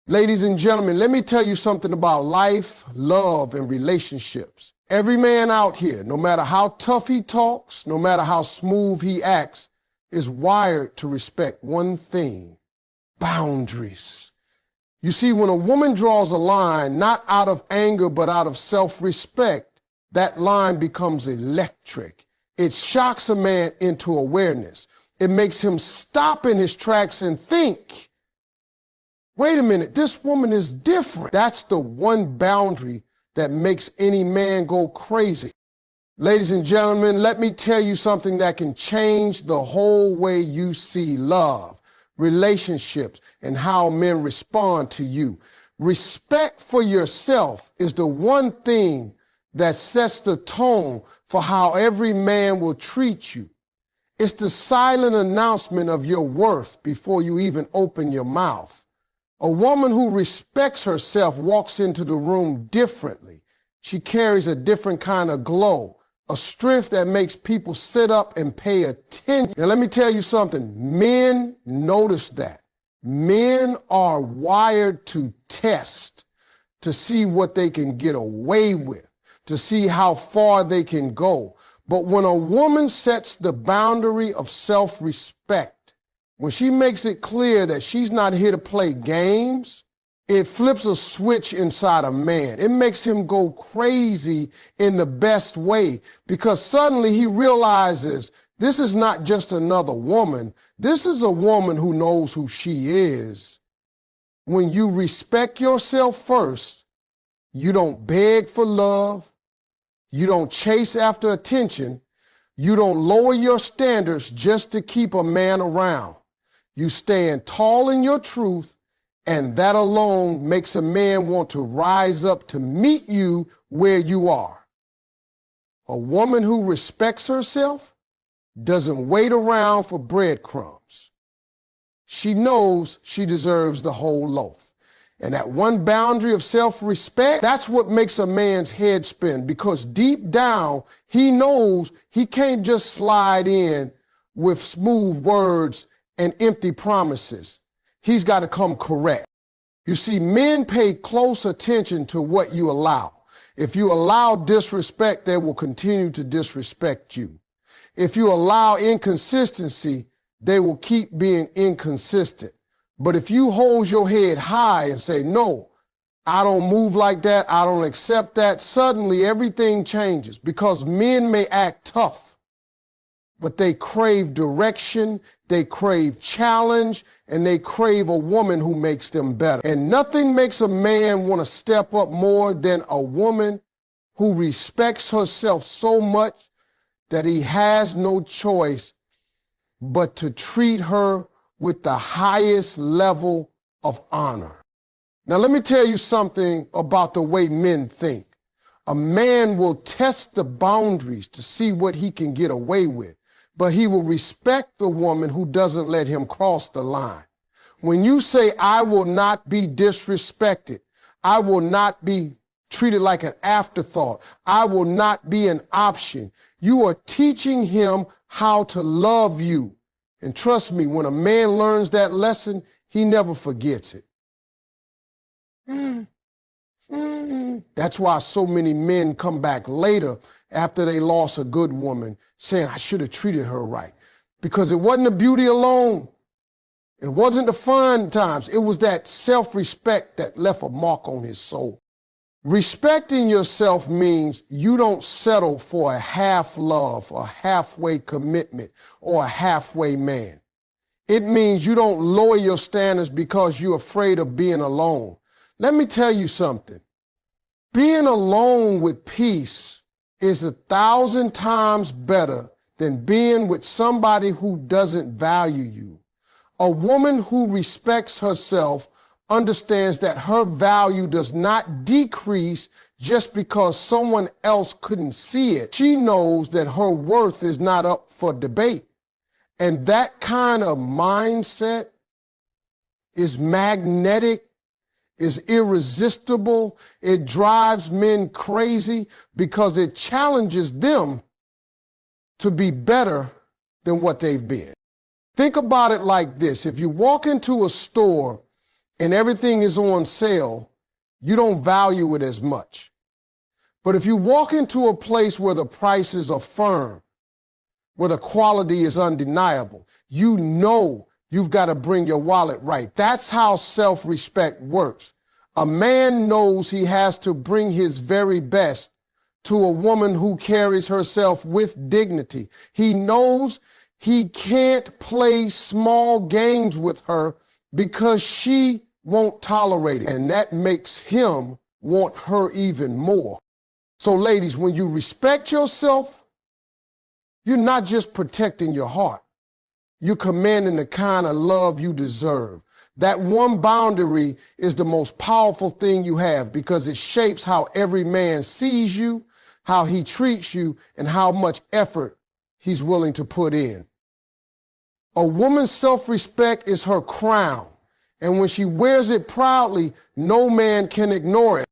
Ladies and gentlemen, let me tell you something about life, love, and relationships. Every man out here, no matter how tough he talks, no matter how smooth he acts, is wired to respect one thing: boundaries. You see, when a woman draws a line, not out of anger, but out of self-respect, that line becomes electric. It shocks a man into awareness. It makes him stop in his tracks and think, wait a minute, this woman is different. That's the one boundary that makes any man go crazy. Ladies and gentlemen, let me tell you something that can change the whole way you see love, relationships, and how men respond to you. Respect for yourself is the one thing that sets the tone for how every man will treat you. It's the silent announcement of your worth before you even open your mouth. A woman who respects herself walks into the room differently. She carries a different kind of glow, a strength that makes people sit up and pay attention. Now, let me tell you something. Men notice that. Men are wired to test, to see what they can get away with, to see how far they can go. But when a woman sets the boundary of self-respect, when she makes it clear that she's not here to play games, it flips a switch inside a man. It makes him go crazy in the best way, because suddenly he realizes this is not just another woman. This is a woman who knows who she is. When you respect yourself first, you don't beg for love. You don't chase after attention. You don't lower your standards just to keep a man around. You stand tall in your truth, and that alone makes a man want to rise up to meet you where you are. A woman who respects herself doesn't wait around for breadcrumbs. She knows she deserves the whole loaf. And that one boundary of self-respect, that's what makes a man's head spin, because deep down, he knows he can't just slide in with smooth words and empty promises. He's got to come correct. You see, men pay close attention to what you allow. If you allow disrespect, they will continue to disrespect you. If you allow inconsistency, they will keep being inconsistent. But if you hold your head high and say, no, I don't move like that, I don't accept that, suddenly everything changes, because men may act tough, but they crave direction, they crave challenge, and they crave a woman who makes them better. And nothing makes a man want to step up more than a woman who respects herself so much that he has no choice but to treat her with the highest level of honor. Now, let me tell you something about the way men think. A man will test the boundaries to see what he can get away with, but he will respect the woman who doesn't let him cross the line. When you say, I will not be disrespected, I will not be treated like an afterthought, I will not be an option, you are teaching him how to love you. And trust me, when a man learns that lesson, he never forgets it. That's why so many men come back later after they lost a good woman saying, I should have treated her right. Because it wasn't the beauty alone. It wasn't the fun times. It was that self-respect that left a mark on his soul. Respecting yourself means you don't settle for a half love, a halfway commitment, or a halfway man. It means you don't lower your standards because you're afraid of being alone. Let me tell you something. Being alone with peace is 1,000 times better than being with somebody who doesn't value you. A woman who respects herself understands that her value does not decrease just because someone else couldn't see it. She knows that her worth is not up for debate. And that kind of mindset is magnetic, is irresistible. It drives men crazy because it challenges them to be better than what they've been. Think about it like this. If you walk into a store and everything is on sale, you don't value it as much. But if you walk into a place where the prices are firm, where the quality is undeniable, you know you've got to bring your wallet right. That's how self-respect works. A man knows he has to bring his very best to a woman who carries herself with dignity. He knows he can't play small games with her because she won't tolerate it. And that makes him want her even more. So ladies, when you respect yourself, you're not just protecting your heart. You're commanding the kind of love you deserve. That one boundary is the most powerful thing you have because it shapes how every man sees you, how he treats you, and how much effort he's willing to put in. A woman's self-respect is her crown, and when she wears it proudly, no man can ignore it.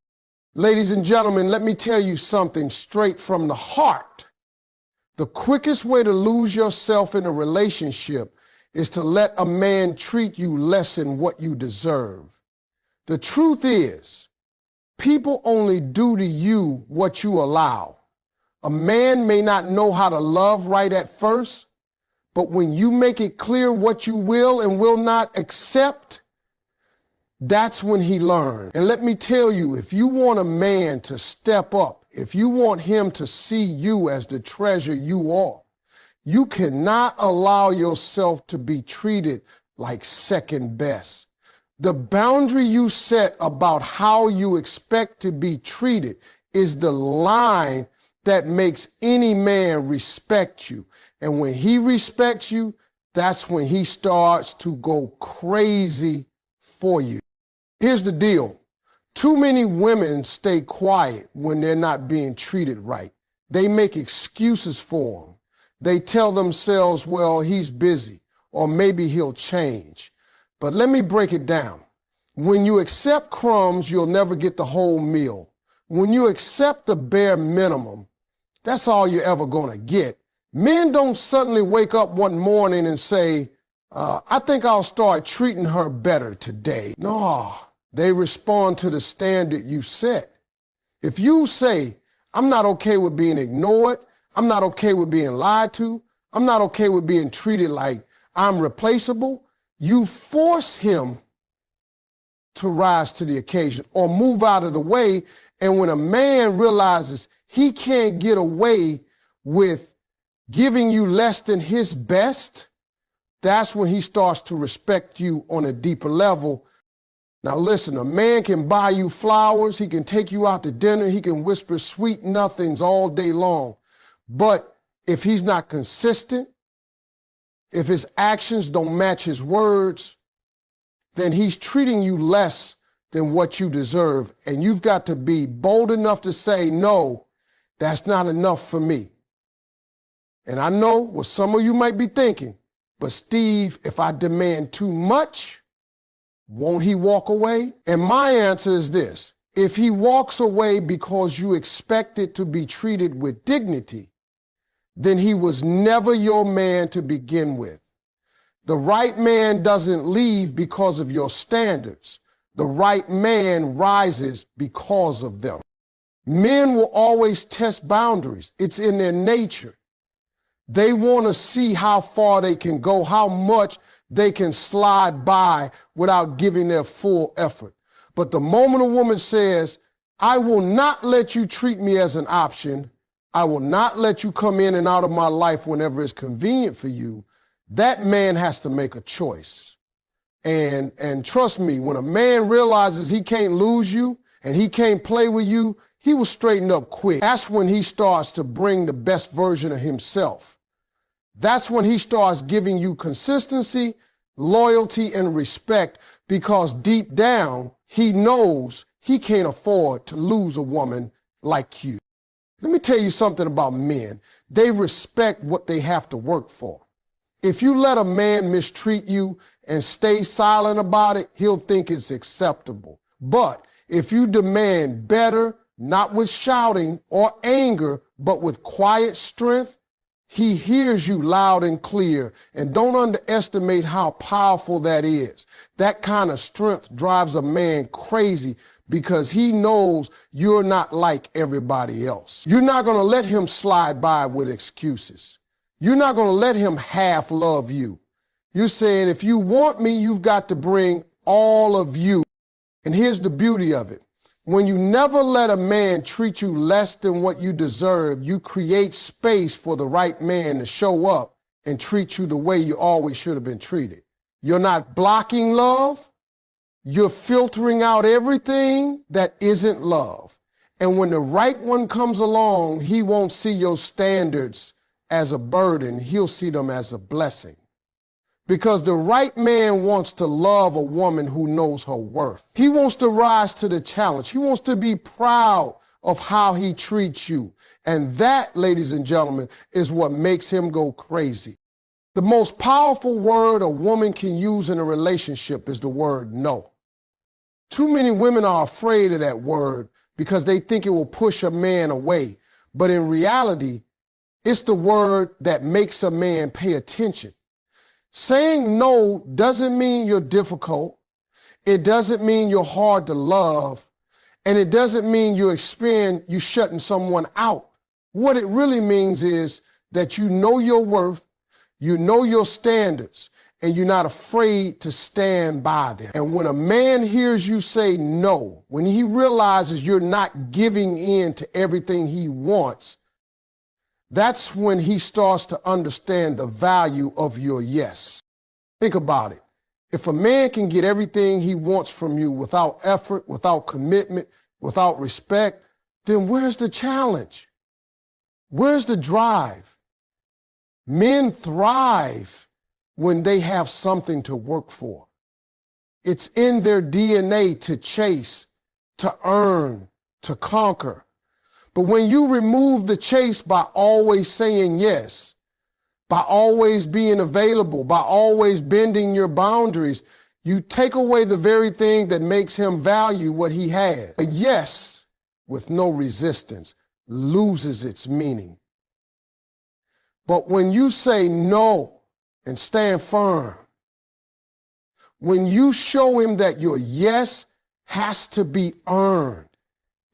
Ladies and gentlemen, let me tell you something straight from the heart. The quickest way to lose yourself in a relationship is to let a man treat you less than what you deserve. The truth is, people only do to you what you allow. A man may not know how to love right at first, but when you make it clear what you will and will not accept, that's when he learns. And let me tell you, if you want a man to step up, if you want him to see you as the treasure you are, you cannot allow yourself to be treated like second best. The boundary you set about how you expect to be treated is the line that makes any man respect you. And when he respects you, that's when he starts to go crazy for you. Here's the deal. Too many women stay quiet when they're not being treated right. They make excuses for him. They tell themselves, well, he's busy, or maybe he'll change. But let me break it down. When you accept crumbs, you'll never get the whole meal. When you accept the bare minimum, that's all you're ever going to get. Men don't suddenly wake up one morning and say, I think I'll start treating her better today. No, they respond to the standard you set. If you say, I'm not okay with being ignored, I'm not okay with being lied to, I'm not okay with being treated like I'm replaceable, you force him to rise to the occasion or move out of the way. And when a man realizes he can't get away with giving you less than his best, that's when he starts to respect you on a deeper level. Now listen, a man can buy you flowers, he can take you out to dinner, he can whisper sweet nothings all day long. But if he's not consistent, if his actions don't match his words, then he's treating you less than what you deserve. And you've got to be bold enough to say, no, that's not enough for me. And I know what some of you might be thinking, but Steve, if I demand too much, won't he walk away? And my answer is this. If he walks away because you expected to be treated with dignity, then he was never your man to begin with. The right man doesn't leave because of your standards. The right man rises because of them. Men will always test boundaries. It's in their nature. They want to see how far they can go, how much they can slide by without giving their full effort. But the moment a woman says, I will not let you treat me as an option, I will not let you come in and out of my life whenever it's convenient for you, that man has to make a choice. And trust me, when a man realizes he can't lose you and he can't play with you, he will straighten up quick. That's when he starts to bring the best version of himself. That's when he starts giving you consistency, loyalty, and respect, because deep down, he knows he can't afford to lose a woman like you. Let me tell you something about men. They respect what they have to work for. If you let a man mistreat you and stay silent about it, he'll think it's acceptable. But if you demand better, not with shouting or anger, but with quiet strength, He hears you loud and clear, and don't underestimate how powerful that is. That kind of strength drives a man crazy because he knows you're not like everybody else. You're not going to let him slide by with excuses. You're not going to let him half love you. You're saying, if you want me, you've got to bring all of you. And here's the beauty of it. When you never let a man treat you less than what you deserve, you create space for the right man to show up and treat you the way you always should have been treated. You're not blocking love. You're filtering out everything that isn't love. And when the right one comes along, he won't see your standards as a burden. He'll see them as a blessing. Because the right man wants to love a woman who knows her worth. He wants to rise to the challenge. He wants to be proud of how he treats you. And that, ladies and gentlemen, is what makes him go crazy. The most powerful word a woman can use in a relationship is the word no. Too many women are afraid of that word because they think it will push a man away. But in reality, it's the word that makes a man pay attention. Saying no doesn't mean you're difficult. It doesn't mean you're hard to love. And it doesn't mean you're shutting someone out. What it really means is that you know your worth, you know your standards, and you're not afraid to stand by them. And when a man hears you say no, when he realizes you're not giving in to everything he wants, that's when he starts to understand the value of your yes. Think about it. If a man can get everything he wants from you without effort, without commitment, without respect, then where's the challenge? Where's the drive? Men thrive when they have something to work for. It's in their DNA to chase, to earn, to conquer. But when you remove the chase by always saying yes, by always being available, by always bending your boundaries, you take away the very thing that makes him value what he has. A yes with no resistance loses its meaning. But when you say no and stand firm, when you show him that your yes has to be earned,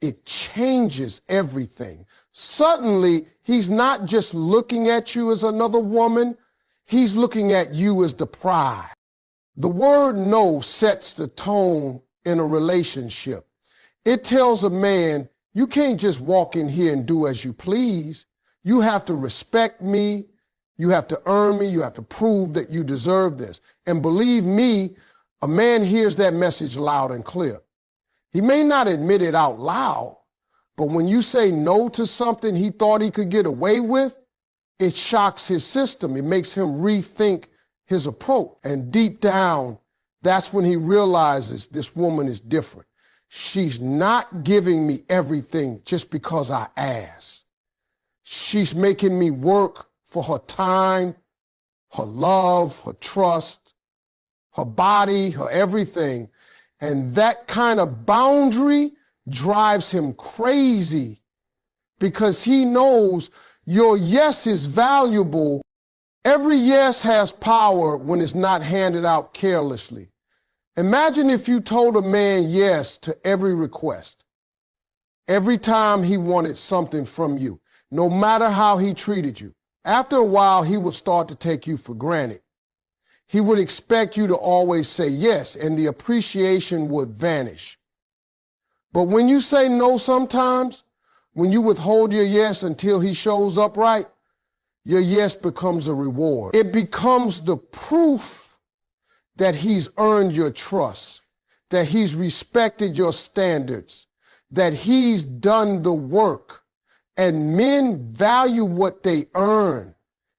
it changes everything. Suddenly, he's not just looking at you as another woman, he's looking at you as the prize. The word no sets the tone in a relationship. It tells a man, you can't just walk in here and do as you please. You have to respect me. You have to earn me. You have to prove that you deserve this. And believe me, a man hears that message loud and clear. He may not admit it out loud, but when you say no to something he thought he could get away with, it shocks his system. It makes him rethink his approach. And deep down, that's when he realizes this woman is different. She's not giving me everything just because I asked. She's making me work for her time, her love, her trust, her body, her everything. And that kind of boundary drives him crazy because he knows your yes is valuable. Every yes has power when it's not handed out carelessly. Imagine if you told a man yes to every request, every time he wanted something from you, no matter how he treated you. After a while, he would start to take you for granted. He would expect you to always say yes, and the appreciation would vanish. But when you say no sometimes, when you withhold your yes until he shows up right, your yes becomes a reward. It becomes the proof that he's earned your trust, that he's respected your standards, that he's done the work. And men value what they earn.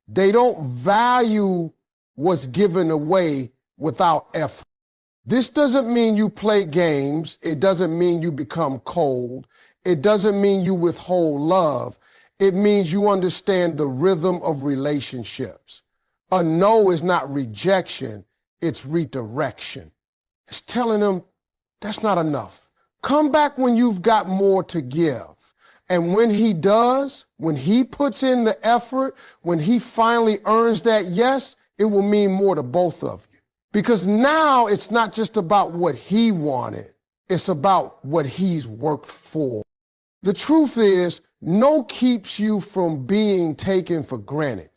They don't value what's given away without effort. This doesn't mean you play games. It doesn't mean you become cold. It doesn't mean you withhold love. It means you understand the rhythm of relationships. A no is not rejection, it's redirection. It's telling them that's not enough. Come back when you've got more to give. And when he does, when he puts in the effort, when he finally earns that yes, it will mean more to both of you. Because now it's not just about what he wanted, it's about what he's worked for. The truth is, no keeps you from being taken for granted.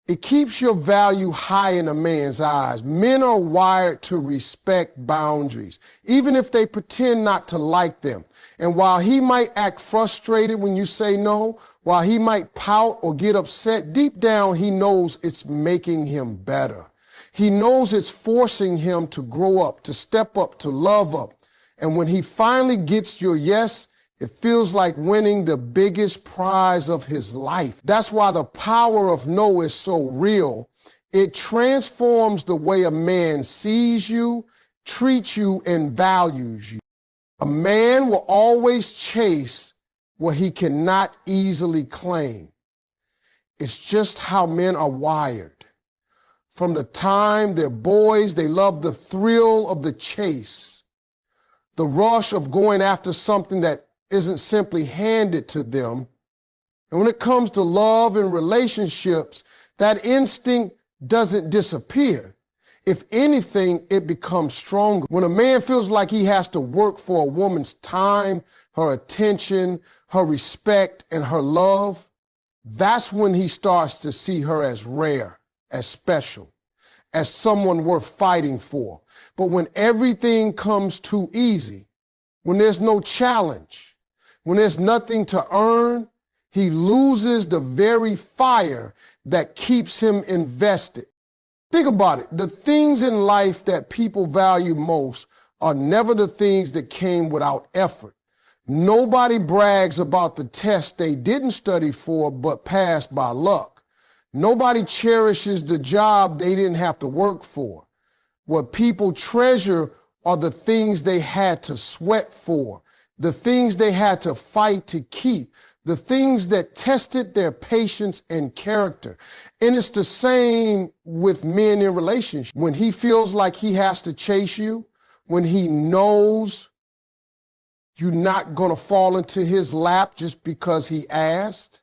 It keeps your value high in a man's eyes. Men are wired to respect boundaries, even if they pretend not to like them. And while he might act frustrated when you say no, while he might pout or get upset, deep down he knows it's making him better. He knows it's forcing him to grow up, to step up, to love up. And when he finally gets your yes, it feels like winning the biggest prize of his life. That's why the power of no is so real. It transforms the way a man sees you, treats you, and values you. A man will always chase what he cannot easily claim. It's just how men are wired. From the time they're boys, they love the thrill of the chase, the rush of going after something that isn't simply handed to them. And when it comes to love and relationships, that instinct doesn't disappear. If anything, it becomes stronger. When a man feels like he has to work for a woman's time, her attention, her respect, and her love, that's when he starts to see her as rare, as special, as someone worth fighting for. But when everything comes too easy, when there's no challenge, when there's nothing to earn, he loses the very fire that keeps him invested. Think about it. The things in life that people value most are never the things that came without effort. Nobody brags about the test they didn't study for but passed by luck. Nobody cherishes the job they didn't have to work for. What people treasure are the things they had to sweat for, the things they had to fight to keep, the things that tested their patience and character. And it's the same with men in relationships. When he feels like he has to chase you, when he knows you're not going to fall into his lap just because he asked,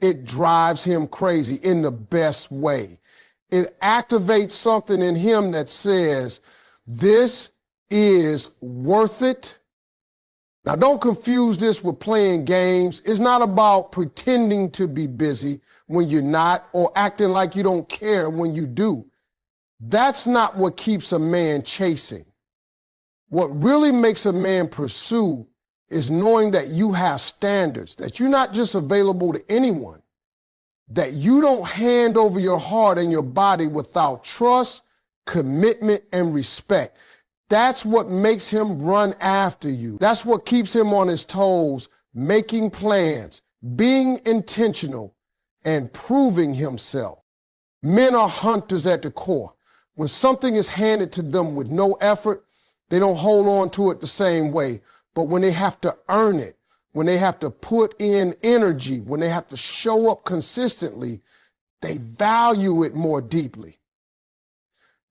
it drives him crazy in the best way. It activates something in him that says, this is worth it. Now, don't confuse this with playing games. It's not about pretending to be busy when you're not or acting like you don't care when you do. That's not what keeps a man chasing. What really makes a man pursue is knowing that you have standards, that you're not just available to anyone, that you don't hand over your heart and your body without trust, commitment, and respect. That's what makes him run after you. That's what keeps him on his toes, making plans, being intentional, and proving himself. Men are hunters at the core. When something is handed to them with no effort, they don't hold on to it the same way. But when they have to earn it, when they have to put in energy, when they have to show up consistently, they value it more deeply.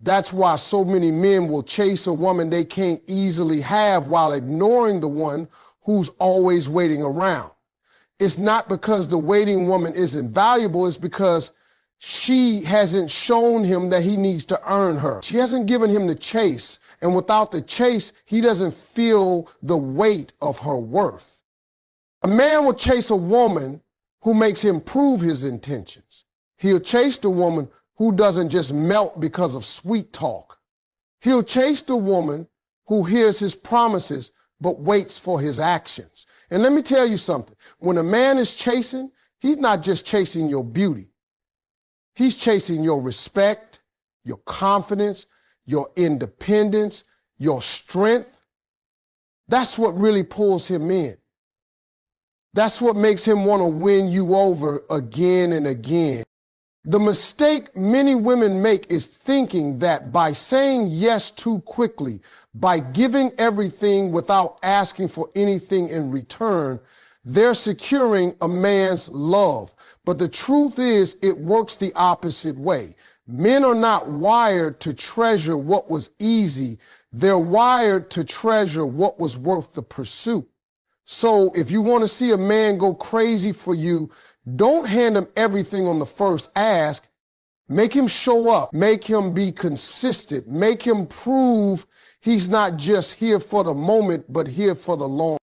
That's why so many men will chase a woman they can't easily have while ignoring the one who's always waiting around. It's not because the waiting woman isn't valuable, it's because she hasn't shown him that he needs to earn her. She hasn't given him the chase, and without the chase, he doesn't feel the weight of her worth. A man will chase a woman who makes him prove his intentions. He'll chase the woman who doesn't just melt because of sweet talk. He'll chase the woman who hears his promises but waits for his actions. And let me tell you something. When a man is chasing, he's not just chasing your beauty. He's chasing your respect, your confidence, your independence, your strength. That's what really pulls him in. That's what makes him want to win you over again and again. The mistake many women make is thinking that by saying yes too quickly, by giving everything without asking for anything in return, they're securing a man's love. But the truth is, it works the opposite way. Men are not wired to treasure what was easy. They're wired to treasure what was worth the pursuit. So if you want to see a man go crazy for you, don't hand him everything on the first ask. Make him show up. Make him be consistent. Make him prove he's not just here for the moment, but here for the long